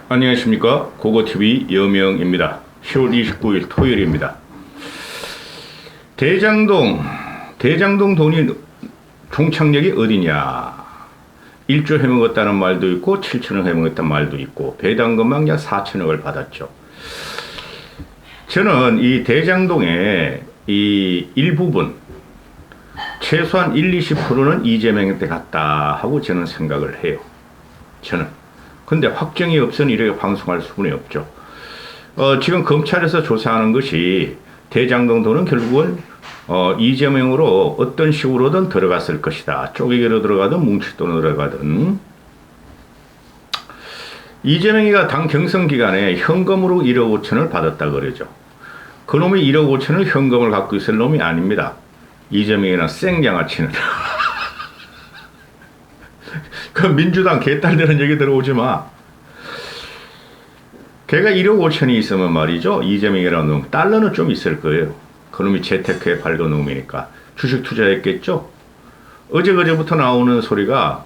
안녕하십니까. 고고TV 여명입니다. 10월 29일 토요일입니다. 대장동 돈이 종착역이 어디냐. 1조 해먹었다는 말도 있고 7천억 해먹었다는 말도 있고 배당금만 약 4천억을 받았죠. 저는 이 대장동의 이 일부분 최소한 1, 20%는 이재명한테 갔다 하고 저는 생각을 해요. 저는. 근데 확정이 없으니 이렇게 방송할 수는 없죠. 지금 검찰에서 조사하는 것이 대장동 돈은 결국은 이재명으로 어떤 식으로든 들어갔을 것이다. 쪼개기로 들어가든 뭉칫돈으로 들어가든. 이재명이가 당 경선 기간에 현금으로 1억 5천을 받았다 그러죠. 그놈이 1억 5천을 현금을 갖고 있을 놈이 아닙니다. 이재명이는 생양아치는. 그 민주당 개딸되는 얘기 들어오지 마. 걔가 1억 5천이 있으면 말이죠. 이재명이라는 놈. 달러는 좀 있을 거예요. 그놈이 재테크에 밝은 놈이니까. 주식 투자했겠죠? 어제부터 나오는 소리가,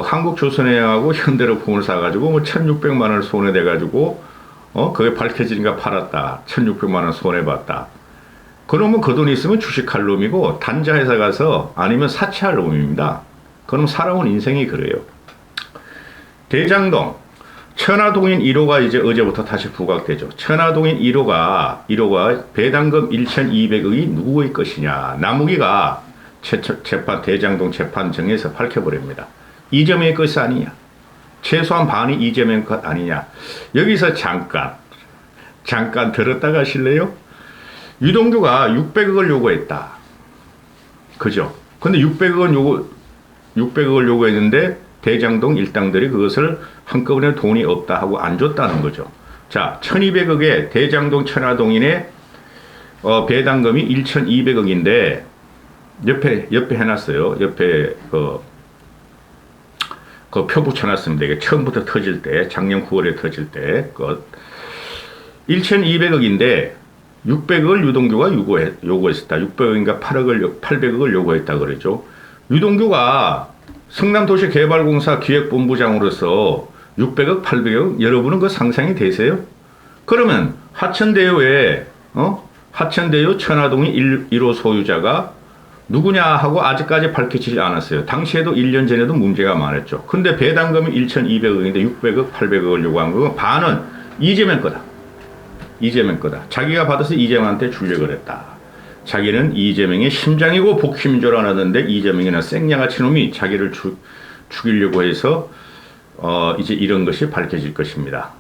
한국조선해양하고 현대로품을 사가지고, 1600만 원을 손해대가지고, 그게 밝혀지니까 팔았다. 1600만 원 손해봤다. 그러면 그 돈이 있으면 주식할 놈이고, 단자회사 가서 아니면 사채할 놈입니다. 그럼 살아온 인생이 그래요. 대장동, 천화동인 1호가 이제 어제부터 다시 부각되죠. 천화동인 1호가 배당금 1,200억이 누구의 것이냐. 남욱이가 대장동 재판정에서 밝혀버립니다. 이재명의 것이 아니냐. 최소한 반이 이재명 것 아니냐. 여기서 잠깐 들었다 가실래요? 유동규가 600억을 요구했다. 그죠? 근데 600억을 요구했는데 대장동 일당들이 그것을 한꺼번에 돈이 없다 하고 안 줬다는 거죠. 자, 1200억에 대장동 천화동인의 배당금이 1200억인데 옆에 해놨어요. 옆에 그 표 붙여놨습니다. 이게 처음부터 터질 때, 작년 9월에 터질 때, 1200억인데 600억을 유동규가 요구했다. 600억인가 800억을 요구했다 그러죠. 유동규가 성남도시개발공사 기획본부장으로서 600억, 800억, 여러분은 그 상상이 되세요? 그러면 하천대유에, 하천대유 천화동이 1호 소유자가 누구냐 하고 아직까지 밝혀지지 않았어요. 당시에도 1년 전에도 문제가 많았죠. 근데 배당금이 1,200억인데 600억, 800억을 요구한 거 반은 이재명 거다. 이재명 거다. 자기가 받아서 이재명한테 주려고 그랬다. 자기는 이재명의 심장이고 복심인 줄 알았는데 이재명이나 생양아치 놈이 자기를 죽이려고 해서 이제 이런 것이 밝혀질 것입니다.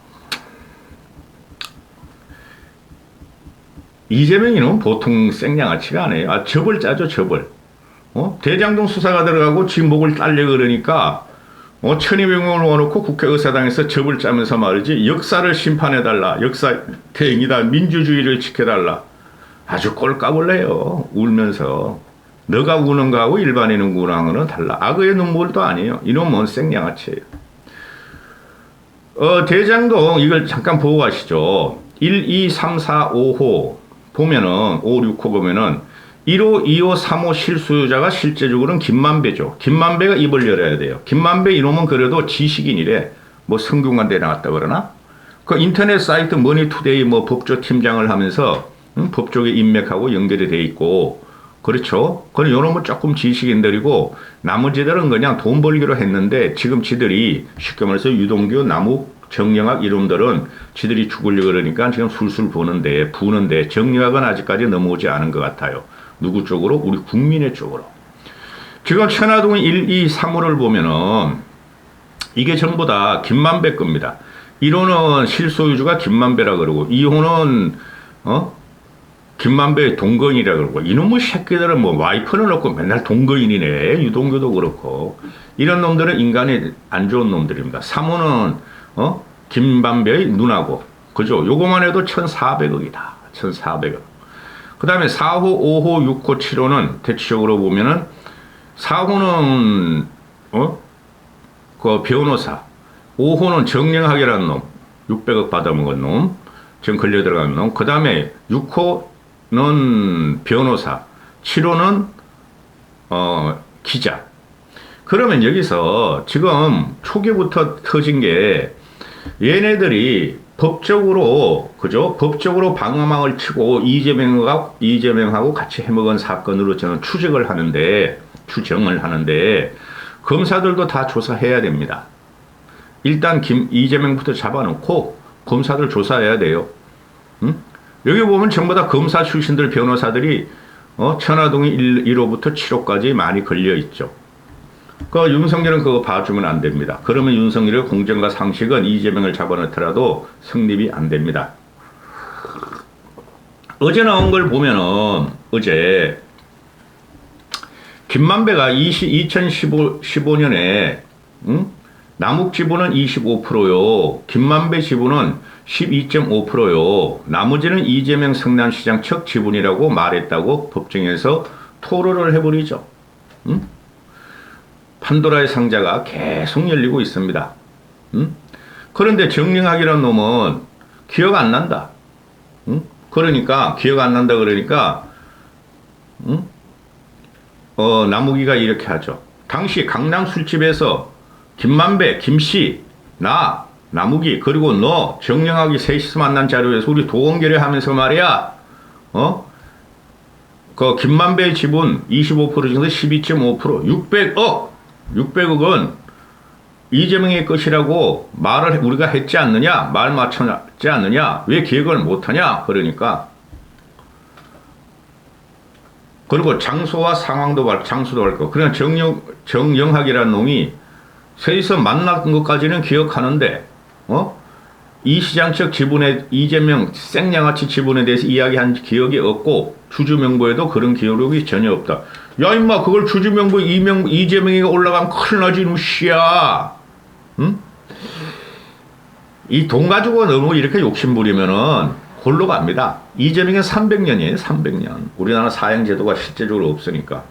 이재명이는 보통 생양아치가 아니에요. 접을 짜죠, 접을. 대장동 수사가 들어가고 지 목을 딸려 그러니까 1200명을 모아놓고 국회의사당에서 접을 짜면서 말이지 역사를 심판해달라. 역사 대행이다. 민주주의를 지켜달라. 아주 꼴값을 내요. 울면서. 너가 우는 거하고 일반인은 우는 거는 달라. 악어의 눈물도 아니에요. 이놈은 생양아치예요. 대장동 이걸 잠깐 보고 가시죠. 1, 2, 3, 4, 5호 보면은 5, 6호 보면은 1호, 2호, 3호 실소유자가 실제적으로는 김만배죠. 김만배가 입을 열어야 돼요. 김만배 이놈은 그래도 지식인이래. 뭐 성균관대 나왔다 그러나? 그 인터넷 사이트 머니투데이 법조팀장을 하면서 법조계 인맥하고 연결이 돼 있고, 그렇죠? 그럼 요놈은 조금 지식인들이고, 나머지들은 그냥 돈 벌기로 했는데, 지금 지들이 쉽게 말해서 유동규, 남욱, 정영학 이놈들은 지들이 죽으려고 그러니까 지금 술술 부는데, 정영학은 아직까지 넘어오지 않은 것 같아요. 누구 쪽으로? 우리 국민의 쪽으로. 지금 천화동 1, 2, 3호를 보면은, 이게 전부 다 김만배 겁니다. 1호는 실소유주가 김만배라 그러고, 2호는, 김만배의 동거인이라 그러고, 이놈의 새끼들은 와이프는 없고 맨날 동거인이네. 유동규도 그렇고. 이런 놈들은 인간이 안 좋은 놈들입니다. 3호는, 김만배의 누나고. 그죠? 요거만 해도 1,400억이다. 1,400억. 그 다음에 4호, 5호, 6호, 7호는 대체적으로 보면은, 4호는, 그 변호사. 5호는 정영학이라는 놈. 600억 받아먹은 놈. 지금 걸려 들어간 놈. 그 다음에 6호는 변호사, 7호는 기자. 그러면 여기서 지금 초기부터 터진 게 얘네들이 법적으로, 그죠? 법적으로 방어망을 치고 이재명하고 같이 해먹은 사건으로 저는 추정을 하는데, 검사들도 다 조사해야 됩니다. 일단 이재명부터 잡아놓고 검사들 조사해야 돼요. 응? 여기 보면 전부 다 검사 출신들 변호사들이 천화동이 1호부터 7호까지 많이 걸려 있죠. 그 윤석열은 그거 봐주면 안 됩니다. 그러면 윤석열의 공정과 상식은 이재명을 잡아놓더라도 성립이 안 됩니다. 어제 나온 걸 보면은 어제 김만배가 2015년에 남욱 지분은 25%요. 김만배 지분은 12.5%요. 나머지는 이재명 성남시장 측 지분이라고 말했다고 법정에서 토로를 해버리죠. 판도라의 상자가 계속 열리고 있습니다. 그런데 정영학이라는 놈은 기억 안 난다. 그러니까 기억 안 난다 그러니까 남욱이가 이렇게 하죠. 당시 강남 술집에서 김만배, 김씨, 나, 남욱이 그리고 너 정영학이 셋이서 만난 자료에서 우리 도원결의 하면서 말이야. 그 김만배의 지분 25% 중에서 12.5% 600억은 이재명의 것이라고 말을 우리가 했지 않느냐? 말 맞췄지 않느냐? 왜 기억을 못하냐? 그러니까. 그리고 장소와 상황도 장소도 할 거. 그냥 정영학이라는 놈이 셋이서 만난 것까지는 기억하는데, 이 시장 측 지분에 이재명 생양아치 지분에 대해서 이야기한 기억이 없고 주주명부에도 그런 기록이 전혀 없다. 야 임마 그걸 주주명부 이재명이가 올라가면 큰일 나지 이놈씨야. 응? 이 돈 가지고 너무 이렇게 욕심부리면은 골로 갑니다. 이재명은 300년이에요. 300년. 우리나라 사형제도가 실제적으로 없으니까.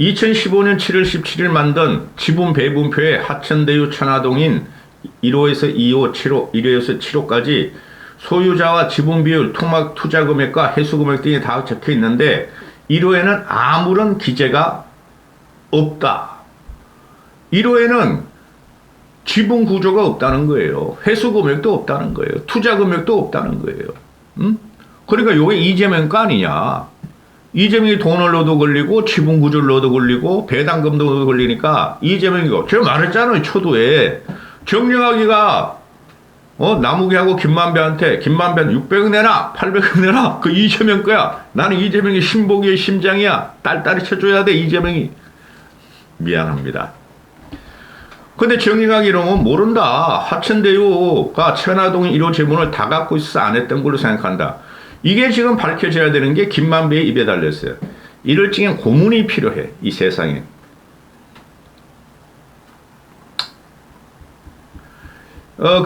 2015년 7월 17일 만든 지분 배분표에 하천대유 천화동인 1호에서 2호, 7호, 1호에서 7호까지 소유자와 지분 비율, 토막 투자 금액과 회수 금액 등이 다 적혀 있는데 1호에는 아무런 기재가 없다. 1호에는 지분 구조가 없다는 거예요. 회수 금액도 없다는 거예요. 투자 금액도 없다는 거예요. 그러니까 요게 이재명 거 아니냐. 이재명이 돈을 넣어도 걸리고 지분 구조를 넣어도 걸리고 배당금도 넣어도 걸리니까 이재명이고 제가 말했잖아요. 초도에 정영학이가 남욱이하고 김만배한테 600억 내놔 800억 내놔 그 이재명 거야. 나는 이재명이 신복이의 심장이야. 딸딸이 쳐줘야 돼 이재명이. 미안합니다. 근데 정영학이 이러면 모른다. 하천대유가 천화동 1호 지분을 다 갖고 있어서 안 했던 걸로 생각한다. 이게 지금 밝혀져야 되는 게 김만배의 입에 달렸어요. 이럴 적엔 고문이 필요해. 이 세상에.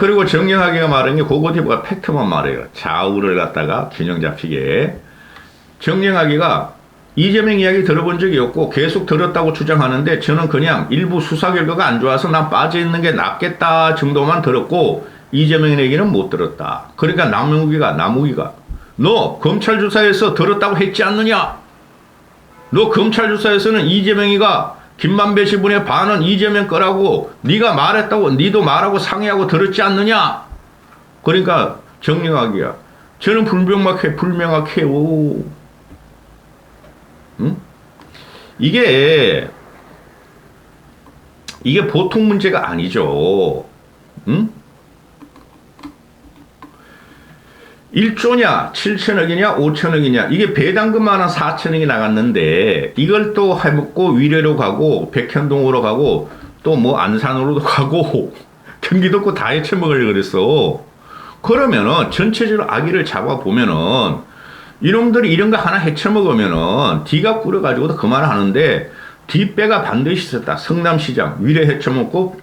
그리고 정영학이가 말한 게 그거디가 팩트만 말해요. 좌우를 갖다가 균형 잡히게. 정영학이가 이재명 이야기 들어본 적이 없고 계속 들었다고 주장하는데 저는 그냥 일부 수사 결과가 안 좋아서 난 빠져있는 게 낫겠다 정도만 들었고 이재명 얘기는 못 들었다. 그러니까 남욱이가 너 검찰 조사에서 들었다고 했지 않느냐? 너 검찰 조사에서는 이재명이가 김만배 지분의 반은 이재명 거라고 네가 말했다고 니도 말하고 상의하고 들었지 않느냐? 그러니까 정영학이야. 저는 불명확해요. 응? 이게 보통 문제가 아니죠. 응? 1조냐, 7천억이냐, 5천억이냐, 이게 배당금만 한 4천억이 나갔는데, 이걸 또 해먹고 위례로 가고, 백현동으로 가고, 또 뭐 안산으로도 가고, 경기도 다 해쳐먹으려고 그랬어. 그러면은, 전체적으로 아기를 잡아보면은, 이놈들이 이런 거 하나 해쳐먹으면은, 뒤가 꾸려가지고도 그만을 하는데, 뒷배가 반드시 있었다. 성남시장, 위례 해쳐먹고,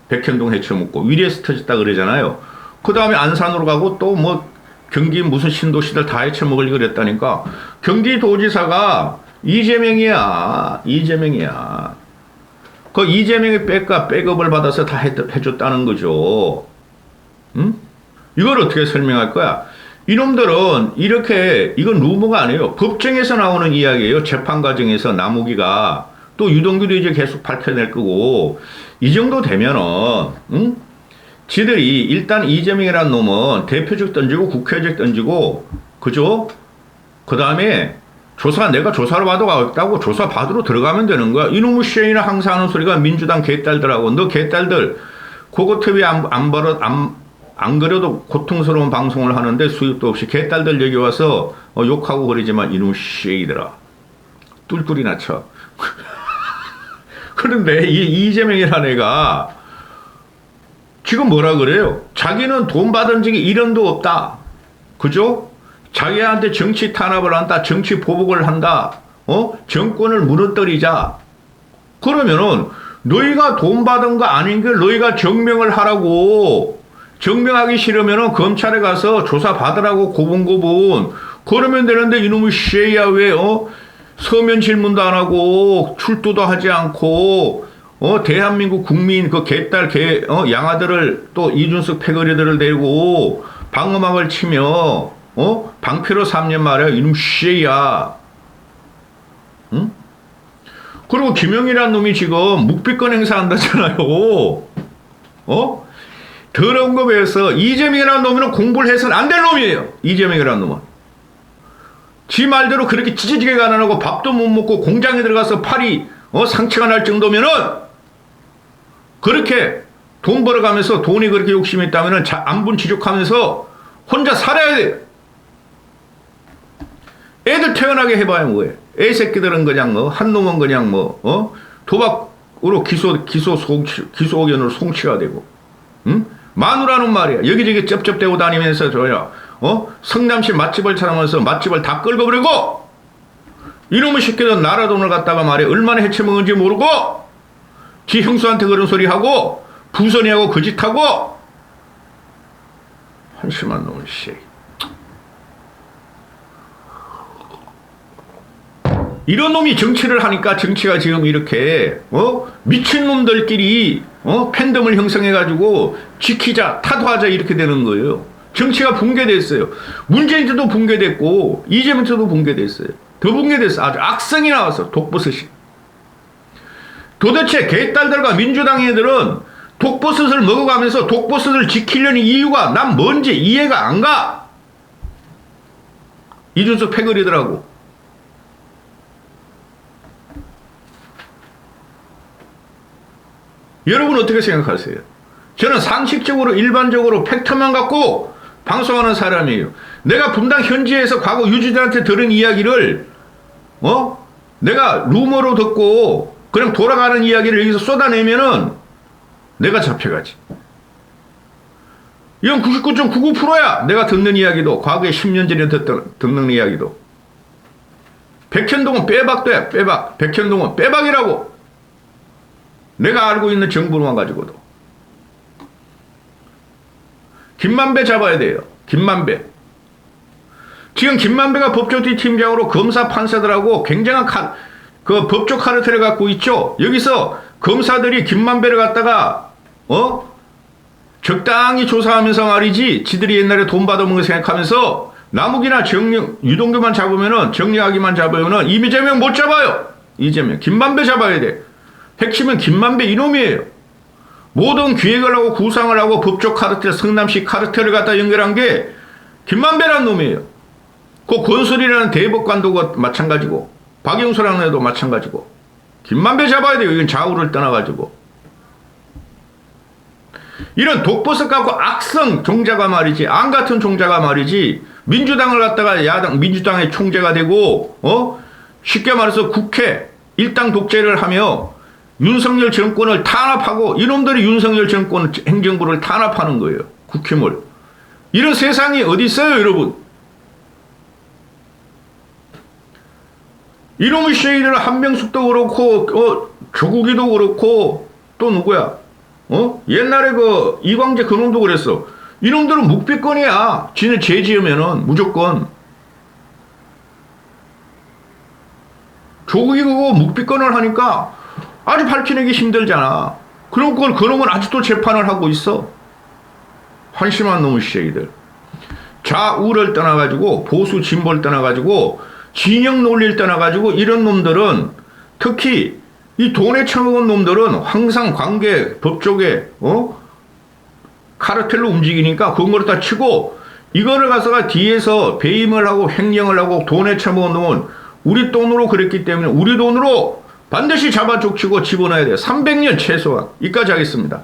백현동 해쳐먹고, 위례에서 터졌다 그러잖아요. 그 다음에 안산으로 가고, 또 뭐, 경기 무슨 신도시들 다 해쳐먹으려고 그랬다니까. 경기도지사가 이재명이야. 그 이재명의 백업을 받아서 다 해줬다는 거죠. 응? 이걸 어떻게 설명할 거야? 이놈들은 이렇게, 이건 루머가 아니에요. 법정에서 나오는 이야기예요. 재판 과정에서 남욱이가 또 유동규도 이제 계속 밝혀낼 거고, 이 정도 되면은, 응? 지들이 일단 이재명이라는 놈은 대표직 던지고 국회의직 던지고, 그죠? 그 다음에 내가 조사를 받아가겠다고 조사 받으러 들어가면 되는 거야. 이놈의 쉐이나 항상 하는 소리가 민주당 개딸들하고, 너 개딸들, 그거 TV 안 그래도 고통스러운 방송을 하는데 수입도 없이 개딸들 여기 와서 욕하고 그러지만 이놈의 쉐이들아. 뚫뚫이나 쳐. 그런데 이 이재명이라는 애가 지금 뭐라 그래요? 자기는 돈 받은 적이 1원도 없다. 그죠? 자기한테 정치 탄압을 한다. 정치 보복을 한다. 정권을 무너뜨리자. 그러면은 너희가 돈 받은 거 아닌 걸 너희가 증명을 하라고. 증명하기 싫으면은 검찰에 가서 조사 받으라고 고분고분. 그러면 되는데 이놈의 쉐이야 왜 서면 질문도 안 하고 출두도 하지 않고 대한민국 국민 그 개딸 양아들을 또 이준석 패거리들을 데리고 방음악을 치며 방패로 3년 말이야. 이놈 쉐이야. 응? 그리고 김영이라는 놈이 지금 묵비권 행사한다잖아요. 더러운 거 배워서 이재명이라는 놈은 공부를 해서는 안 될 놈이에요. 이재명이라는 놈은. 지 말대로 그렇게 찌질하게 가난하고 밥도 못 먹고 공장에 들어가서 팔이 상처가 날 정도면은 그렇게 돈 벌어가면서 돈이 그렇게 욕심이 있다면은 안분 지족하면서 혼자 살아야 돼. 애들 태어나게 해봐야 뭐해. 애 새끼들은 그냥 한 놈은 그냥 도박으로 기소 의견으로 송치가 되고, 응? 마누라는 말이야. 여기저기 쩝쩝대고 다니면서 성남시 맛집을 찾아면서 맛집을 다 끌고버리고, 이놈의 새끼들 나라 돈을 갖다가 말이야. 얼마나 해쳐먹은지 모르고, 지 형수한테 그런 소리 하고, 부선이하고 그 짓 하고, 한심한 놈의 씨. 이런 놈이 정치를 하니까 정치가 지금 이렇게 미친놈들끼리 팬덤을 형성해가지고 지키자 타도하자 이렇게 되는 거예요. 정치가 붕괴됐어요. 문재인 때도 붕괴됐고 이재명 때도 붕괴됐어요. 더 붕괴됐어. 아주 악성이 나왔어. 독버섯이. 도대체 개딸들과 민주당 애들은 독버섯을 먹어가면서 독버섯을 지키려는 이유가 난 뭔지 이해가 안 가. 이준석 패거리더라고. 여러분 어떻게 생각하세요? 저는 상식적으로 일반적으로 팩트만 갖고 방송하는 사람이에요. 내가 분당 현지에서 과거 유지들한테 들은 이야기를 내가 루머로 듣고 그냥 돌아가는 이야기를 여기서 쏟아내면은 내가 잡혀가지. 이건 99.99%야. 내가 듣는 이야기도 과거에 10년 전에 듣는 이야기도. 백현동은 빼박돼. 빼박. 백현동은 빼박이라고. 내가 알고 있는 정보만 가지고도. 김만배 잡아야 돼요. 김만배. 지금 김만배가 법조팀 팀장으로 검사 판사들하고 굉장한 그 법조 카르텔을 갖고 있죠. 여기서 검사들이 김만배를 갖다가 적당히 조사하면서 말이지 지들이 옛날에 돈 받아먹은 거 생각하면서 남욱이나 유동규만 잡으면은 정리하기만 잡으면은 이재명 못 잡아요. 이재명. 김만배 잡아야 돼. 핵심은 김만배 이놈이에요. 모든 기획을 하고 구상을 하고 법조 카르텔, 성남시 카르텔을 갖다 연결한 게 김만배라는 놈이에요. 그 권술이라는 대법관도 마찬가지고 박영수라는 애도 마찬가지고 김만배 잡아야 돼요. 이건 좌우를 떠나가지고. 이런 독버섯 갖고 악성 종자가 말이지, 안 같은 종자가 말이지, 민주당을 갖다가 민주당의 총재가 되고, 쉽게 말해서 국회 일당 독재를 하며 윤석열 정권을 탄압하고 이놈들이 윤석열 정권 행정부를 탄압하는 거예요. 국힘을. 이런 세상이 어디 있어요, 여러분? 이놈의 쉐이들 한명숙도 그렇고 조국이도 그렇고 또 누구야? 옛날에 그 이광재 그놈도 그랬어. 이놈들은 묵비권이야. 지네 죄 지으면은 무조건. 조국이 그거 묵비권을 하니까 아주 밝혀내기 힘들잖아. 그런 걸 그놈은 아직도 재판을 하고 있어. 한심한 놈의 쉐이들. 좌우를 떠나가지고 보수 진보를 떠나가지고 진영 논리를 떠나가지고 이런 놈들은 특히 이 돈에 처먹은 놈들은 항상 관계 법조계 카르텔로 움직이니까 그런 걸 다 치고 이거를 가서가 뒤에서 배임을 하고 횡령을 하고 돈에 처먹은 놈은 우리 돈으로 그랬기 때문에 우리 돈으로 반드시 잡아 족치고 집어넣어야 돼요. 300년 최소한. 이까지 하겠습니다.